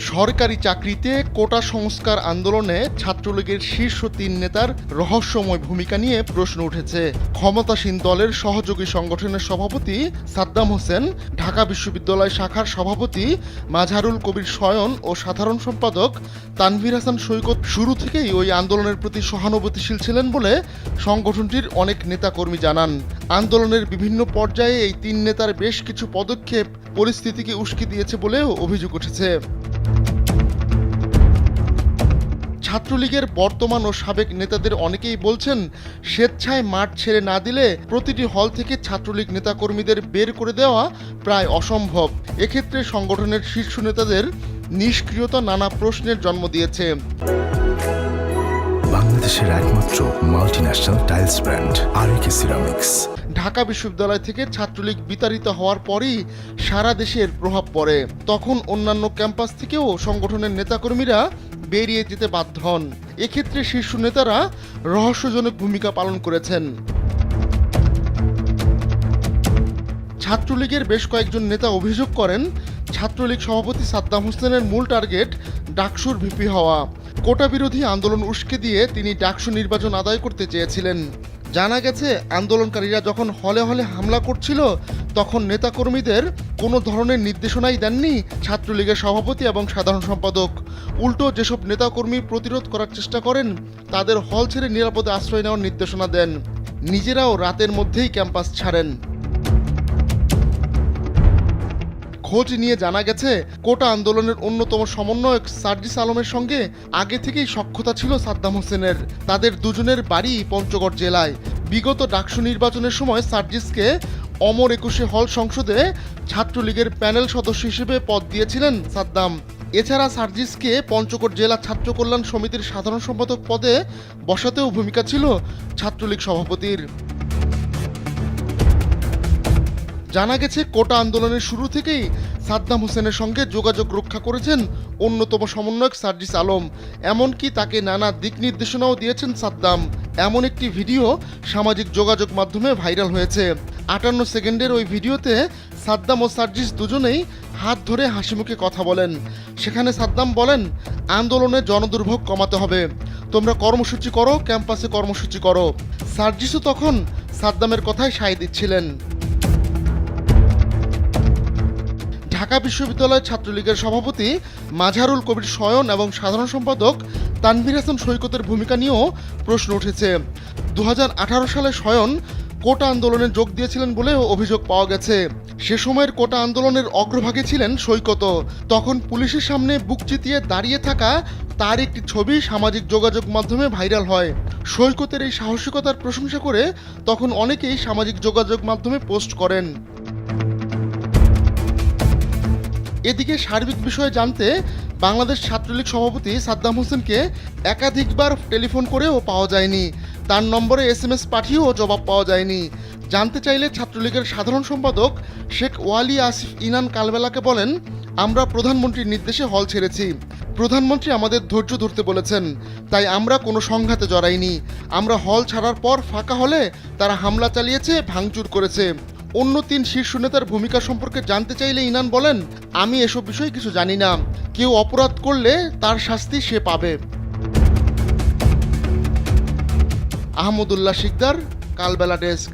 সরকারি চাকরিতে কোটা সংস্কার আন্দোলনে ছাত্রলীগের শীর্ষ ৩ নেতার রহস্যময় ভূমিকা নিয়ে প্রশ্ন উঠেছে। ক্ষমতাসীন দলের সহযোগী সংগঠনের সভাপতি সাদ্দাম হোসেন, ঢাকা বিশ্ববিদ্যালয় শাখার সভাপতি মাজহারুল কবির শয়ন ও সাধারণ সম্পাদক তানভীর হাসান সৈকত শুরু থেকেই ওই আন্দোলনের প্রতি সহানুভূতিশীল ছিলেন বলে সংগঠনটির অনেক নেতাকর্মী জানান। আন্দোলনের বিভিন্ন পর্যায়ে এই ৩ নেতার বেশ কিছু পদক্ষেপ পরিস্থিতিকে উস্কে দিয়েছে বলেও অভিযোগ উঠেছে। ছাত্রলীগের বর্তমান ও সাবেক নেতাদের অনেকেই বলছেন, স্বেচ্ছায় মাঠ ছেড়ে না দিলে প্রতিটি হল থেকে ছাত্রলীগ নেতাকর্মীদের বের করে দেওয়া প্রায় অসম্ভব। এক্ষেত্রে সংগঠনের শীর্ষ নেতাদের নিষ্ক্রিয়তা নানা প্রশ্নের জন্ম দিয়েছে। বাংলাদেশের একমাত্র multinational tiles brand RAK ceramics. Dhaka বিশ্ববিদ্যালয় থেকে ছাত্রলীগ বিতাড়িত হওয়ার পরই সারা দেশের প্রভাব পড়ে। তখন অন্যান্য ক্যাম্পাস থেকেও সংগঠনের নেতাকর্মীরা বেরিয়ে যেতে বাধ্য হন। এক্ষেত্রে শীর্ষ নেতারা রহস্যজনক ভূমিকা পালন করেছেন। ছাত্রলীগের বেশ কয়েকজন নেতা অভিযোগ করেন, ছাত্রলীগ সভাপতি সাদ্দাম হোসেনের মূল টার্গেট ডাকসুর ভিপি হওয়া। কোটা বিরোধী আন্দোলন উস্কে দিয়ে তিনি ডাকসু নির্বাচন আদায় করতে চেয়েছিলেন। জানা গেছে, আন্দোলনকারীরা যখন হলে হলে হামলা করছিল তখন নেতাকর্মীদের কোনো ধরনের নির্দেশনাই দেননি ছাত্রলীগের সভাপতি এবং সাধারণ সম্পাদক। উল্টো যেসব নেতাকর্মী প্রতিরোধ করার চেষ্টা করেন তাদের হল ছেড়ে নিরাপদে আশ্রয় নেওয়ার নির্দেশনা দেন। নিজেরাও রাতের মধ্যেই ক্যাম্পাস ছাড়েন। খোঁজ নিয়ে জানা গেছে, কোটা আন্দোলনের অন্যতম সমন্বয়ক সার্জিস আলমের সঙ্গে আগে থেকেই সখ্যতা ছিল সাদ্দাম হোসেনের। তাদের দুজনের বাড়ি পঞ্চগড় জেলায়। বিগত ডাকসু নির্বাচনের সময় সার্জিসকে অমর একুশে হল সংসদে ছাত্রলীগের প্যানেল সদস্য হিসেবে পদ দিয়েছিলেন সাদ্দাম। এছাড়া সার্জিসকে পঞ্চগড় জেলা ছাত্র কল্যাণ সমিতির সাধারণ সম্পাদক পদে বসাতেও ভূমিকা ছিল ছাত্রলীগ সভাপতির। জানা গেছে, কোটা আন্দোলনের শুরু থেকেই সাদ্দাম হোসেনের সঙ্গে যোগাযোগ রক্ষা করেছেন অন্যতম সমন্বয়ক সার্জিস আলম। এমনকি তাকে নানা দিক নির্দেশনাও দিয়েছেন সাদ্দাম। এমন একটি ভিডিও সামাজিক যোগাযোগ মাধ্যমে ভাইরাল হয়েছে। 58 সেকেন্ডের ওই ভিডিওতে সাদ্দাম ও সার্জিস দুজনেই হাত ধরে হাসিমুখে কথা বলেন। সেখানে সাদ্দাম বলেন, আন্দোলনে জনদুর্ভোগ কমাতে হবে, তোমরা কর্মসূচি করো, ক্যাম্পাসে কর্মসূচি করো। সার্জিসও তখন সাদ্দামের কথায় সায় দিচ্ছিলেন। ঢাকা বিশ্ববিদ্যালয় ছাত্রলীগের সভাপতি মাজহারুল কবির শয়ন এবং সাধারণ সম্পাদক তানভীর হাসান সৈকতের ভূমিকা নিয়েও প্রশ্ন উঠেছে। 2018 সালে শয়ন কোটা আন্দোলনে যোগ দিয়েছিলেন বলেও অভিযোগ পাওয়া গেছে। সে সময়ের কোটা আন্দোলনের অগ্রভাগে ছিলেন সৈকত। তখন পুলিশের সামনে বুক চিতিয়ে দাঁড়িয়ে থাকা তার একটি ছবি সামাজিক যোগাযোগ মাধ্যমে ভাইরাল হয়। সৈকতের এই সাহসিকতার প্রশংসা করে তখন অনেকেই সামাজিক যোগাযোগ মাধ্যমে পোস্ট করেন। এদিকে সার্বিক বিষয়ে জানতে বাংলাদেশ ছাত্রলীগ সভাপতি সাদ্দাম হোসেনকে একাধিকবার টেলিফোন করেও পাওয়া যায়নি। তার নম্বরে SMS পাঠিয়েও জবাব পাওয়া যায়নি। জানতে চাইলে ছাত্রলীগের সাধারণ সম্পাদক শেখ ওয়ালি আসিফ ইনান কালবেলাকে বলেন, আমরা প্রধানমন্ত্রীর নির্দেশে হল ছেড়েছি। প্রধানমন্ত্রী আমাদের ধৈর্য ধরতে বলেছেন, তাই আমরা কোনো সংঘাতে জড়াইনি। আমরা হল ছাড়ার পর ফাঁকা হলে তারা হামলা চালিয়েছে, ভাঙচুর করেছে। অন্য 3 শীর্ষ নেতার ভূমিকা সম্পর্কে জানতে চাইলে ইনান বলেন, আমি এসব বিষয়ে কিছু জানি না। কেউ অপরাধ করলে তার শাস্তি সে পাবে। আহমদুল্লাহ শিকদার, কালবেলা ডেস্ক।